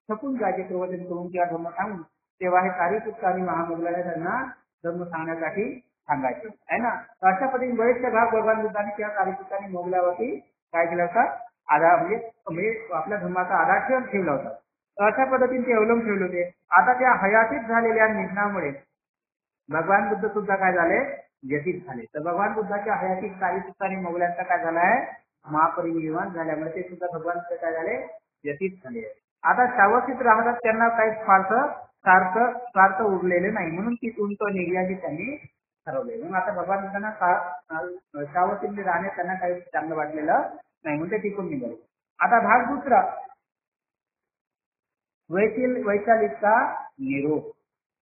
थकून जायचे प्रवचन करून किंवा धर्म सांगून, तेव्हा हे सारीपुत्र आणि महामोगलाने त्यांना धर्म सांगण्यासाठी सांगायचे आहे ना. अशा पद्धतीने बरेचसे भाग भगवान बुद्धाने किंवा सारीपुत्र आणि मोगलावरती काय केलं होतं, आधार म्हणजे आपल्या धर्माचा आधार ठेवला होता. अशा पद्धतीने ते अवलंबून ठेवले होते. आता त्या हयातीत झालेल्या निधनामुळे भगवान बुद्ध सुद्धा काय झाले, व्यतीत झाले. तर भगवान बुद्धाच्या हयातीत सारीपुत्र आणि मोगलांचा काय झालाय, महापरिनिर्वाण झाल्यामुळे ते सुद्धा भगवान काय झाले, व्यतीत झाले. आता शावस्थित राहतात त्यांना काही स्वार्थ उरलेले नाही, म्हणून तिथून तो निघण्याचे त्यांनी ठरवले. म्हणून आता भगवान बुद्धांना शावस्थित राहण्यास त्यांना काही चांगलं वाटलेलं नाही, म्हणून ते तिथून निघाले. आता भाग दुसरा, वैशालीचा निरोप.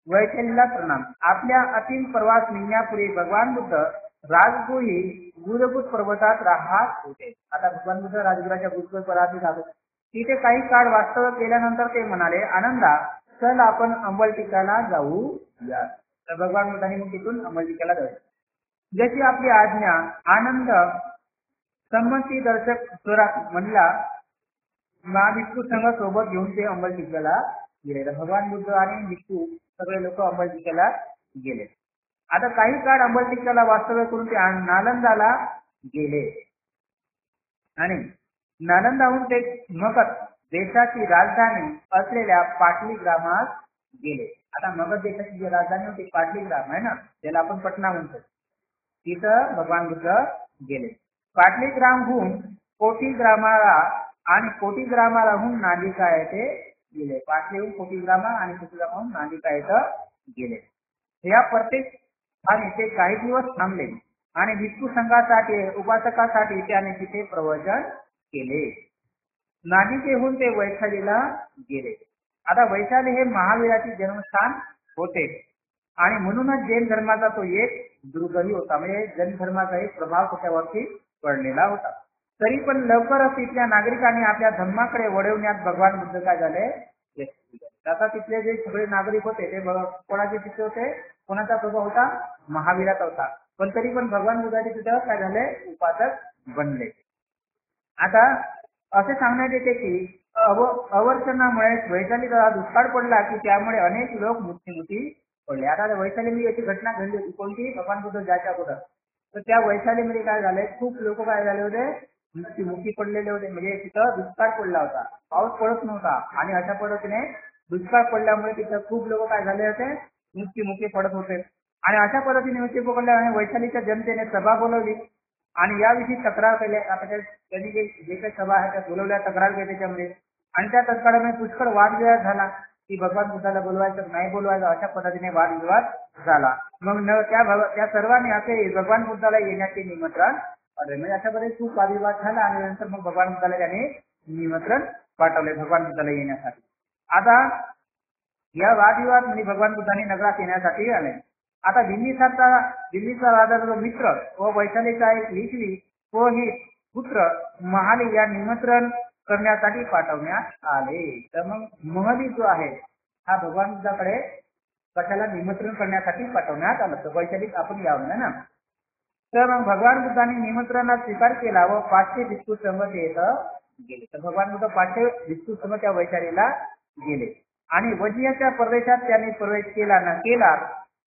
वैशालीला प्रणाम. आपल्या असीम प्रवास निघण्यापूर्वी भगवान बुद्ध राजगुही गुरुभूत पर्वतात राहत होते. आता भगवान बुद्ध राजगुराच्या गुरुभूत पर्वतात राहत होते. तिथे काही काळ वास्तव्य केल्यानंतर ते म्हणाले, आनंदा चल आपण अंबलटिकाला जाऊ या. तर भगवान बुद्धांनी मग तिथून अंबलटिकाला जाऊ. जशी आपली आज्ञा. आनंद संमती दर्शक स्वरात म्हणला. भिक्षू संघ सोबत घेऊन ते अंबलटिकाला गेले. भगवान बुद्ध आणि भिक्षू सगळे लोक अंबलटिकाला गेले. आता काही काळ अंबलटिकाला वास्तव्य करून ते नालंदाला गेले आणि नालंदाहून ते मगध देशाची राजधानी असलेल्या पाटली ग्रामात गेले. आता मगध देशाची जी राजधानी होती पाटली ग्राम आहे ना, त्याला आपण पटना म्हणतो. तिथं भगवान बुद्ध गेले. पाटली ग्रामहून कोटी ग्रामाला आणि कोटी ग्रामालाहून नालिका येथे गेले. पाटलीहून कोटी ग्रामा आणि कोटी ग्रामाहून नालिका येथे गेले. या प्रत्येक ठिकाणी ते काही दिवस थांबले आणि भिक्खू संघासाठी उपासकासाठी त्याने तिथे प्रवचन केले. नाशिकेहून ते वैशालीला गेले. आता वैशाली हे महावीराचे जन्मस्थान होते आणि म्हणूनच जैन धर्माचा तो एक दुर्गही होता. म्हणजे जैन धर्माचा एक प्रभाव त्याच्यावरती पडलेला होता. तरी पण लवकरच तिथल्या नागरिकांनी आपल्या धर्माकडे वळवण्यात भगवान बुद्ध काय झाले, आता तिथले जे सगळे नागरिक होते ते कोणाचे तिथे होते, कोणाचा प्रभाव होता, महावीराचा होता. पण तरी पण भगवान बुद्धाचे तिथे काय झाले, उपासक बनले. आता असे सांगण्यात येते की अवर्षणामुळे वैशालीचा दुष्काळ पडला की त्यामुळे अनेक लोक मृत्युमुखी पडले. आता वैशालीमध्ये याची घटना घडली होती. कोणती, भगवान बुद्ध जायच्या अगोदर. तर त्या वैशालीमध्ये काय झाले, खूप लोक काय झाले होते, मृत्युमुखी पडलेले होते. म्हणजे तिथं दुष्काळ पडला होता, पाऊस पडत नव्हता आणि अशा पद्धतीने दुष्काळ पडल्यामुळे तिथं खूप लोक काय झाले होते, मृत्युमुखी पडत होते. आणि अशा पद्धतीने मृत्यू पडल्यामुळे वैशालीच्या जनतेने सभा बोलवली आणि याविषयी तक्रार केली. आता त्यांनी जे काही सभा आहे त्या बोलवल्या, तक्रार केली त्याच्यामध्ये. आणि त्या तक्रारामध्ये पुष्कळ वादविवाद झाला की भगवान बुद्धाला बोलवायचं नाही बोलवायचं, अशा पद्धतीने वादविवाद झाला. मग त्या सर्वांनी असे भगवान बुद्धाला येण्याचे निमंत्रण पाठवले. म्हणजे अशा पद्धतीने खूप वादविवाद झाला आणि नंतर मग भगवान बुद्धाला त्याने निमंत्रण पाठवले भगवान बुद्धाला येण्यासाठी. आता या वादविवाद म्हणजे भगवान बुद्धांनी नगरात येण्यासाठी आले. आता दिल्लीचा राजा जो मित्र व वैशालीचा एक लिखवी व ही पुत्र महाली या निमंत्रण करण्यासाठी पाठवण्यात आले. तर मग महली जो आहे हा भगवान बुद्धाकडे कशाला निमंत्रण करण्यासाठी पाठवण्यात आलं, तर वैशालीत आपण यावं ना. तर मग भगवान बुद्धांनी निमंत्रणात स्वीकार केला व 500 भिक्खू संघ येथे गेले. तर भगवान बुद्ध 500 भिक्खू संघ त्या वैशालीला गेले आणि वजियाच्या प्रदेशात त्यांनी प्रवेश केला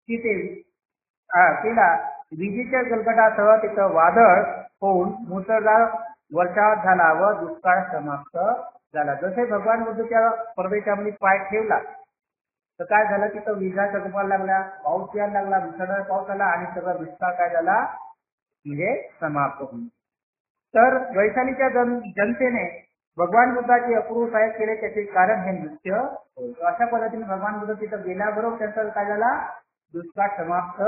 तिथे केला. विजेच्या गलगटासह तिथं वादळ होऊन मुसळधार वर्षाव झाला व दुष्काळ समाप्त झाला. जसे भगवान बुद्धच्या प्रदेशामध्ये पाय ठेवला तर काय झालं, तिथं विजा चगमायला लागला, पाऊस यायला लागला, मुसळधार पाऊस आला आणि सगळं दुष्काळ काय झाला म्हणजे समाप्त होईल. तर वैशालीच्या जनतेने भगवान बुद्धाची अपूर्व सहाय्य केले, त्याचे कारण हे नृत्य होतं. अशा पद्धतीने भगवान बुद्ध तिथं गेल्याबरोबर त्यांचा काय झाला, दुष्काळ समाप्त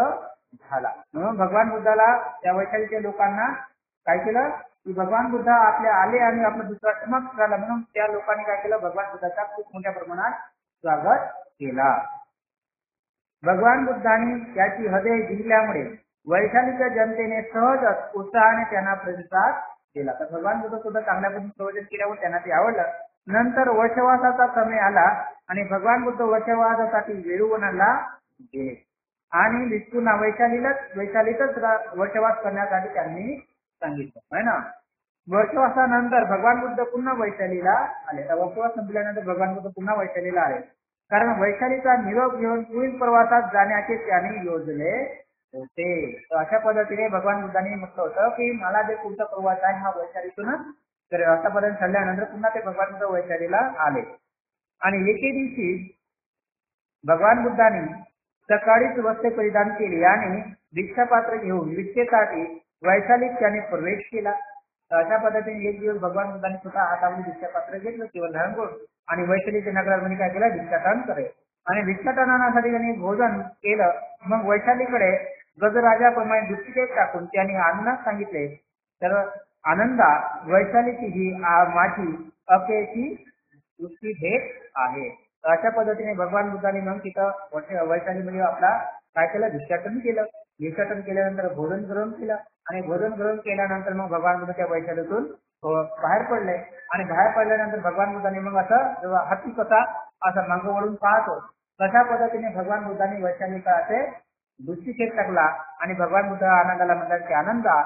झाला. म्हणून भगवान बुद्धाला त्या वैशालीच्या लोकांना काय केलं की भगवान बुद्ध आपल्या आले आणि आपला दुष्काळ समाप्त झाला, म्हणून त्या लोकांनी काय केलं, भगवान बुद्धाचा खूप मोठ्या प्रमाणात स्वागत केला. भगवान बुद्धांनी त्याची हृदय जिंकल्यामुळे वैशालीच्या जनतेने सहजच उत्साहाने त्यांना प्रतिसाद दिला. तर भगवान बुद्ध सुद्धा चांगल्या पद्धतीने प्रवचन केल्यावर त्यांना ते आवडलं. नंतर वर्षवासाचा समय आला आणि भगवान बुद्ध वर्षवासासाठी वेरुवनाला गेले आणि भिक्खूंना वैशालीतच वर्षवास करण्यासाठी त्यांनी सांगितलं आहे ना. वर्षवासानंतर भगवान बुद्ध पुन्हा वैशालीला आले. तर वर्षवास संपल्यानंतर भगवान बुद्ध पुन्हा वैशालीला आले, कारण वैशालीचा निरोप घेऊन पुढील प्रवासात जाण्याचे त्याने योजले होते. तर अशा पद्धतीने भगवान बुद्धांनी म्हटलं होतं की मला जे पुढचा प्रवास आहे हा वैशालीतूनच तर अशा पद्धतीने ठरल्यानंतर पुन्हा ते भगवान बुद्ध वैशालीला आले. आणि एके दिवशी भगवान बुद्धांनी सकाळीच वस्त्र परिधान केले आणि भिक्षापात्र घेऊन भिक्षेसाठी वैशालीत त्याने प्रवेश केला. अशा पद्धतीने एक दिवस भगवान बुद्धांनी स्वतः हातामध्ये भिक्षापात्र घेतलं केवळ धारण करून आणि वैशालीच्या नगरामध्ये काय केलं, भिक्षाटन करे आणि भिक्षाटनासाठी त्यांनी भोजन केलं. मग वैशालीकडे गजराजाप्रमाणे दृष्टिक्षेप टाकून त्यांनी आनंदात सांगितले, तर आनंदा वैशालीची ही माझी अखेरची दृष्टी भेट आहे. अशा पद्धतीने भगवान बुद्धांनी मग तिथं वैशालीमध्ये आपला काय केलं, भिक्षाटन केलं. भिक्षाटन केल्यानंतर भोजन ग्रहण केलं आणि भोजन ग्रहण केल्यानंतर मग भगवान बुद्ध त्या वैशालीतून बाहेर पडले आणि बाहेर पडल्यानंतर भगवान बुद्धांनी मग असं जेव्हा हाती कसा असं मागं वळून पाहतो तशा पद्धतीने भगवान बुद्धांनी वैशालीचा असे दृष्टिक्षेप टाकला आणि भगवान बुद्ध आनंदाला म्हणतात की आनंदा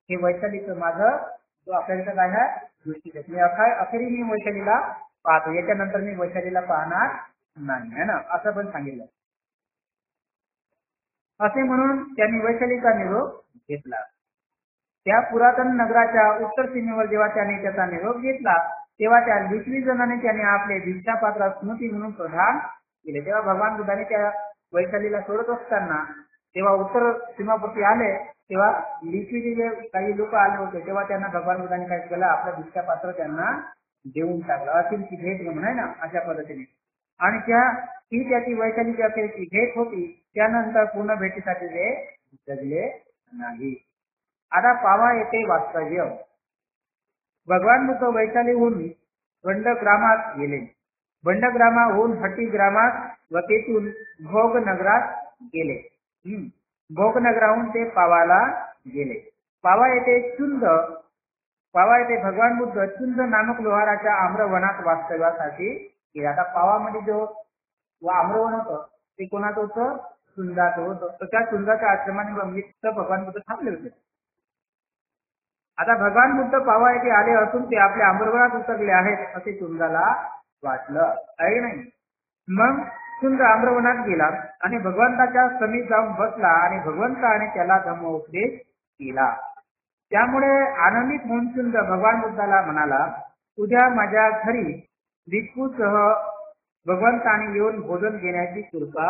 हे वैशालीचं माझं जो आपल्याला काय आहे दृष्टिक्षेप, मी अखेरी मी वैशालीला पाहतो, याच्यानंतर मी वैशालीला पाहणार नाही है ना, असं पण सांगितलं. असे म्हणून त्यांनी वैशालीचा निरोप घेतला. त्या पुरातन नगराच्या उत्तर सीमेवर जेव्हा त्याने त्याचा निरोप घेतला तेव्हा त्या 20 जणांनी त्याने आपले भिक्षापात्र स्मृती म्हणून प्रदान केले. तेव्हा भगवान बुद्धांनी त्या वैशालीला सोडत असताना तेव्हा उत्तर सीमाप्रती आले तेव्हा लिखवीचे जे काही लोक आले होते तेव्हा त्यांना भगवान बुद्धांनी काय केलं, आपलं भिक्षापात्र त्यांना देऊन टाकलं. अशीची भेट म्हणून आहे ना, अशा पद्धतीने. आणि त्याची वैशालीची अखेरची भेट होती. त्यानंतर पूर्ण भेटीसाठी ते जगले नाही. आता पावा येथे वास्तव्य. भगवान बुद्ध वैशालीहून बंडग्रामात गेले. बंडग्रामाहून हट्टीग्रामात व तेथून भोगनगरात गेले. भोगनगराहून ते पावाला गेले. पावा येथे भगवान बुद्ध चुंद नामक लोहाराच्या आम्रवनात वास्तव्यासाठी गेले. आता पावामध्ये जो आम्रवन होतं ते कोणाचं होतं? चुंदाचं होतं. तर त्या चुंदाच्या आश्रमाने भगवान बुद्ध थांबले होते. आता भगवान बुद्ध पावा येथे आले असून ते आपल्या आम्रवनात उतरले आहेत असे चुंदाला वाटलं आहे नाही. मग चुंद आम्रवनात गेला आणि भगवंताच्या समीप जाऊन बसला आणि भगवंताने त्याला धम्मोपदेश केला. त्यामुळे आनंदित होऊन चुंद भगवान बुद्धाला म्हणाला, उद्या माझ्या घरी भिक्खूसह भगवंताने येऊन भोजन घेण्याची कृपा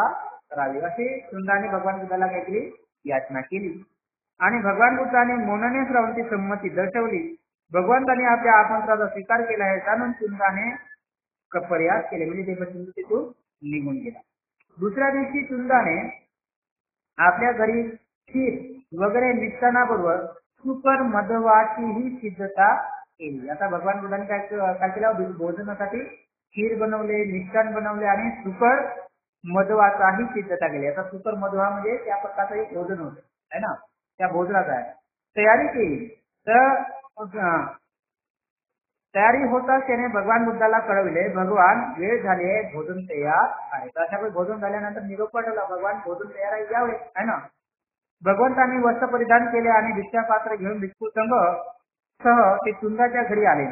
करावी. असे चुंदाने भगवान बुद्धाला काहीतरी याचना केली आणि भगवान बुद्धाने मौनाने श्रावणची संमती दर्शवली. भगवंताने आपल्या आमंत्रणाचा स्वीकार केला आहे जाणून चुंदाने प्रयास केले. म्हणजे ते तिथून निघून गेला. दुसऱ्या दिवशी चुंदाने आपल्या घरी खीर वगैरे मिष्टानाबरोबर सुकर मधवाचीही सिद्धता केली. आता भगवान बुद्धाने काय केलं? भोजनासाठी खीर बनवले, मिष्टान बनवले आणि सुकर मधवाचाही सिद्धता केली. आता सुकर मधवा म्हणजे त्या प्रकारचं एक भोजन होतं है ना, त्या भोजनाचा आहे तयारी केली. तर तयारी होताच त्याने भगवान बुद्धाला कळविले, भगवान वेळ झाली आहे, भोजन तयार आहे. तर अशा वेळी भोजन झाल्यानंतर निरोप पाठवला, भगवान भोजन तयार आहे, यावे है ना. भगवंतांनी वस्त्र परिधान केले आणि भिक्षा पात्र घेऊन भिक्खू सह ते चुंदाच्या घरी आले.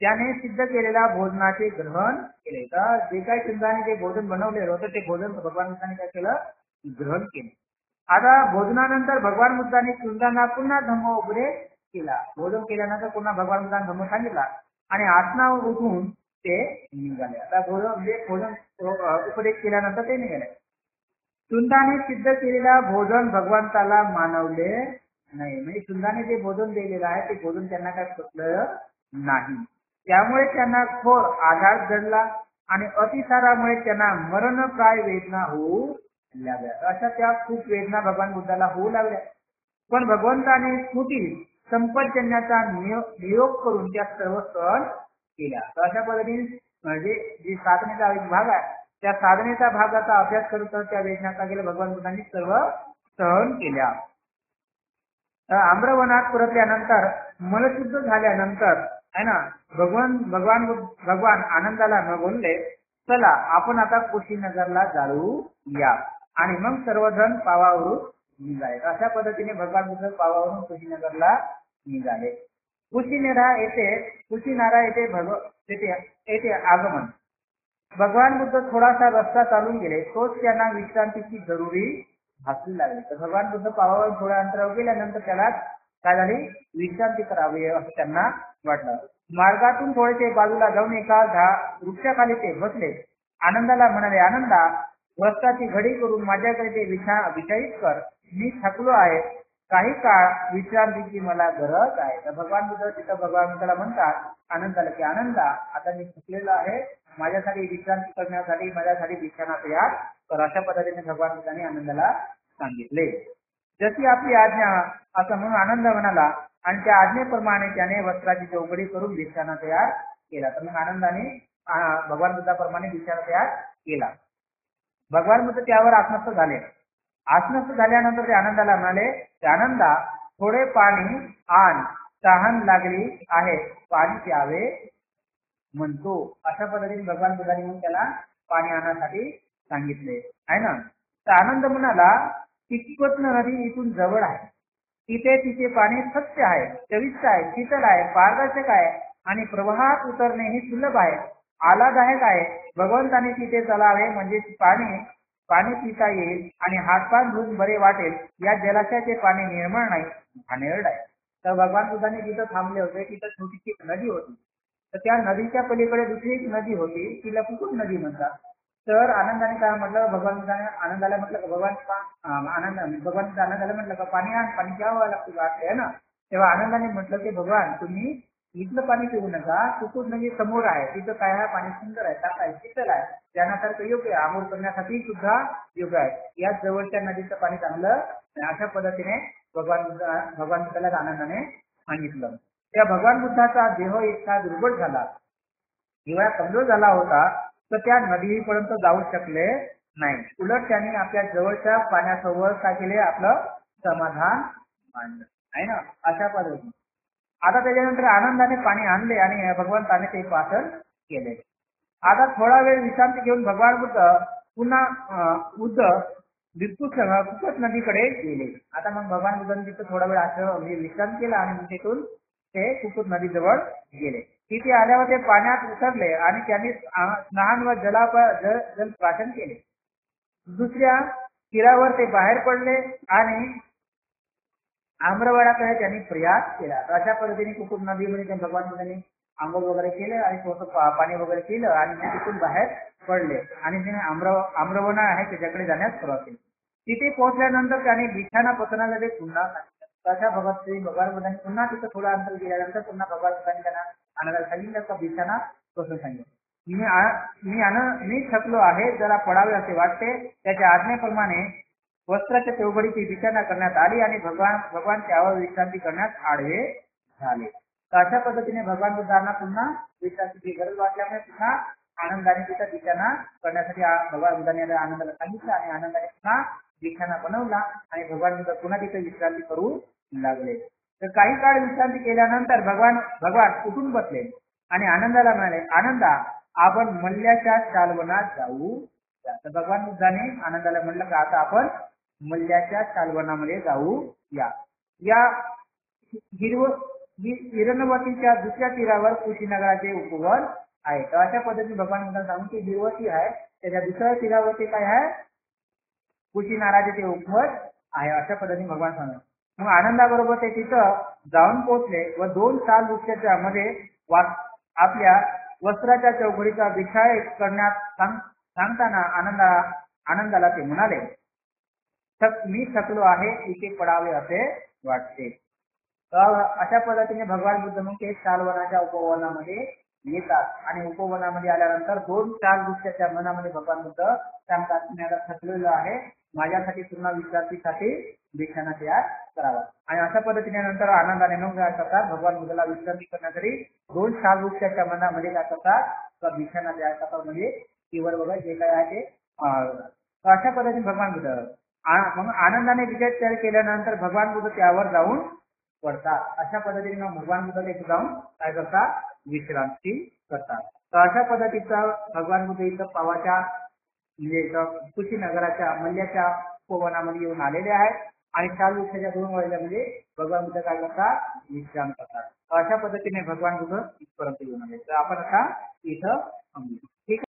त्याने सिद्ध केलेल्या भोजनाचे ग्रहण केले. तर जे काही चुंदाने जे भोजन बनवलेलं होतं ते भोजन भगवान बुद्धाने काय केलं? ग्रहण केले. आता भोजनानंतर भगवान बुद्धाने चुंदांना पुन्हा धम्मोपदेश केला. भोजन केल्यानंतर पुन्हा भगवान बुद्धाने धम्म सांगितला आणि आसनावर उठून ते निघाले. आता भोजन उपदेश केल्यानंतर ते निघाले. चुंदाने सिद्ध केलेला भोजन भगवंताला मानवले नाही. म्हणजे चुंदाने जे भोजन दिलेलं आहे ते भोजन त्यांना काय पटलं नाही. त्यामुळे त्यांना घोर आघात घडला आणि अतिसारामुळे त्यांना मरणप्राय वेदना होऊ लागल्या. अशा त्या खूप वेदना भगवान बुद्धाला होऊ लागल्या. पण भगवंताने स्तुती संपजन्याचा नियोग करून त्या सर्व सहन केल्या. तर अशा पद्धतीने म्हणजे जी साधनेचा एक भाग आहे त्या साधनेचा भागाचा अभ्यास करत त्या वेदनाचा गेल्या भगवान बुद्धांनी सर्व सहन केल्या. आम्रवनात परतल्यानंतर मनशुद्ध झाल्यानंतर है ना भगवान आनंदाला न बोलले, चला आपण आता कुशीनगरला जाऊ या. आणि मग सर्वजण पावावरून निघाले. अशा पद्धतीने भगवान बुद्ध पावावरून कुशीनगरला निघाले. कुशीनारा येथे आगमन. भगवान बुद्ध थोडासा रस्ता चालून गेले. तोच त्यांना विश्रांतीची जरुरी भासू लागली. तर भगवान बुद्ध पावावर थोड्या अंतरावर गेल्यानंतर त्याला काय झाली? विश्रांती करावी असं त्यांना वाटलं. मार्गातून थोडेसे बाजूला जाऊन एका वृक्षाखाली ते बसले. आनंदाला म्हणाले, आनंदा, वस्त्राची घडी करून माझ्याकडे ते विषयित कर. मी थकलो आहे. काही काळ विश्रांतीची मला गरज आहे. तर भगवान बुद्ध तिथं भगवान बुद्धाला म्हणतात आनंदाला की आनंदा, आता मी थकलेलो आहे, माझ्यासाठी विश्रांती करण्यासाठी माझ्यासाठी बिछाना तयार कर. अशा पद्धतीने भगवान बुद्धाने आनंदाला सांगितले. जशी आपली आज्ञा असं म्हणून आनंद म्हणाला आणि त्या आज्ञेप्रमाणे त्याने वस्त्राची चौकडी करून बिछाना तयार केला. तर मग आनंदाने भगवान बुद्धाप्रमाणे बिछाना तयार केला. भगवान बुद्ध त्यावर आत्मस्थ झाले. आत्मस्थ झाल्यानंतर ते आनंदाला म्हणाले, आनंदा, थोडे पाणी आण, तहान लागली आहे, पाणी प्यावे म्हणतो. अशा पद्धतीने भगवान बुद्धांनी त्याला पाणी आणण्यासाठी सांगितले आहे ना. तर आनंद म्हणाला, तिक्वत्न नदी इथून जवळ आहे. तिथे पाणी स्वच्छ आहे, चविष्ट आहे, शीतल आहे, पारदर्शक आहे आणि प्रवाहात उतरणे हे सुलभ आहे, आल्हाददायक आहे. भगवंताने तिथे चलावे म्हणजे पाणी पिता येईल आणि हातपाय धुवून बरे वाटेल. या जलाशयाचे पाणी निर्मळ नाही, घाणेरड आहे. तर भगवान बुद्धांनी जिथं थांबले होते तिथं छोटीशी नदी होती. तर त्या नदीच्या पलीकडे दुसरी एक नदी होती, तिला कुकुट नदी म्हणतात. तर आनंदाने काय म्हटलं, भगवान बुद्धाने आनंदाला म्हटलं का आनंदाला म्हटलं का पाणी आण, पाणी प्यावं लागतं आहे ना. तेव्हा आनंदाने म्हटलं की भगवान तुम्ही इथलं पाणी पिऊ नका, कुकुट नदी समोर आहे, तिथं काय आहे, पाणी सुंदर आहे, ताक आहे, शीतल आहे, त्यानंतर योग्य आहे, आंघोळ करण्यासाठी सुद्धा योग्य आहे. याच जवळच्या नदीचं पाणी चांगलं आहे. अशा पद्धतीने भगवान बुद्धाला आनंदाने सांगितलं. त्या भगवान बुद्धाचा देह इतका दुर्बळ झाला किंवा कमजोर झाला होता तर त्या नदीपर्यंत जाऊ शकले नाही. उलट त्यांनी आपल्या जवळच्या पाण्यासोबत काय केले, आपलं समाधान मांडलं आहे ना. अशा पद्धतीने आता त्याच्यानंतर आनंदाने पाणी आणले आणि भगवंताने ते पासन केले. आता थोडा वेळ विश्रांती घेऊन भगवान बुद्ध पुन्हा कुकट नदीकडे गेले. आता मग भगवान बुद्धांनी तिथं थोडा वेळ असं विश्रांती केला आणि मग तिथून ते कुकट नदीजवळ गेले. तिथे आल्यावर ते पाण्यात उतरले आणि त्यांनी स्नान व जल प्राशन केले. दुसऱ्या तीरावर ते बाहेर पडले आणि आम्रवाडाकडे त्यांनी प्रयास केला. अशा पद्धतीने कुकुट नदीमध्ये त्या भगवान बुद्धांनी आंघोळ वगैरे केले आणि थोडंसं पाणी वगैरे केलं आणि तिथून बाहेर पडले आणि त्याने आम्रवना आहे त्याच्याकडे जाण्यास सुरुवात केली. तिथे पोहोचल्यानंतर त्याने बिछाना पसरण्यासाठी पुन्हा सांगितलं. अशा भगवान बुद्धांनी पुन्हा तिथं थोडं अंतर गेल्यानंतर पुन्हा भगवान बुद्धांनी त्यांना आनंदाला सांगितलं का बिछाना पसरून सांगितलं. मी थकलो आहे, जरा पडावे असे वाटते. त्याच्या आज्ञेप्रमाणे वस्त्राच्या चौघडीची बिछाना करण्यात आली आणि भगवान त्यावर विश्रांती करण्यास आडवे झाले. तर अशा पद्धतीने भगवान बुद्धांना पुन्हा विश्रांतीची गरज वाटल्यामुळे पुन्हा आनंदाने तिचा बिछाना करण्यासाठी भगवान बुद्धांनी आनंदाला सांगितलं आणि आनंदाने पुन्हा बिछाना बनवला आणि भगवान बुद्ध पुन्हा तिथे विश्रांती करू लागले. तर काही काळ विश्रांती केल्यानंतर भगवान उठून बसले आणि आनंदाला म्हणाले, आनंदा आपण मल्ल्याच्या शालवनात जाऊ. तर भगवान बुद्धाने आनंदाला म्हणलं का आता आपण मल्ल्याच्या शालवनामध्ये जाऊ या. हिरणवतीच्या दुसऱ्या तीरावर कुशीनगराचे उपवन आहे. तर अशा पद्धतीने भगवान बुद्धांना सांगून की हिरवती आहे त्याच्या दुसऱ्या तीरावरती काय आहे, कुशीनाराचे ते उपवन आहे. अशा पद्धतीने भगवान सांगतात. मग आनंदाबरोबर ते तिथं जाऊन पोहोचले व 2 साल वृक्षाच्या मध्ये आपल्या वस्त्राच्या चौघडीचा विषय करण्यात सांगताना आनंदाला ते म्हणाले, मी थकलो आहे, इथे पडावे असे वाटते. तर अशा पद्धतीने भगवान बुद्ध मग ते शालवनाच्या उपवनामध्ये येतात आणि उपवनामध्ये आल्यानंतर 2 साल वृक्षाच्या मनामध्ये भगवान बुद्ध सांगतात, मी आता थकलेलो आहे, माझ्यासाठी पुन्हा विश्रांतीसाठी बिछाना तयार करावा. आणि अशा पद्धतीने नंतर आनंदाने मग काय करतात, भगवान बुद्धाला विश्रांती करण्यासाठी 2 साल वृक्षाच्या मनामध्ये काय करतात, बिछाना तयार करतात. म्हणजे किवर वगैरे जे काय आहे ते अशा पद्धतीने भगवान बुद्ध मग आनंदाने विजय तयार केल्यानंतर भगवान बुद्ध त्यावर जाऊन पडतात. अशा पद्धतीने मग भगवान बुद्ध तिथे जाऊन काय करतात, विश्रांती करतात. तर अशा पद्धतीचा भगवान बुद्ध इथं पावाच्या म्हणजे कुशीनगराच्या मल्ल्याच्या उपवनामध्ये येऊन आलेले आहेत आणि शाल वृक्षाच्या 2 वळल्यामध्ये भगवान बुद्ध काय करतात, विश्राम करतात. अशा पद्धतीने भगवान बुद्ध इथपर्यंत येऊन आले. तर आपण आता इथं थांबू. ठीक आहे.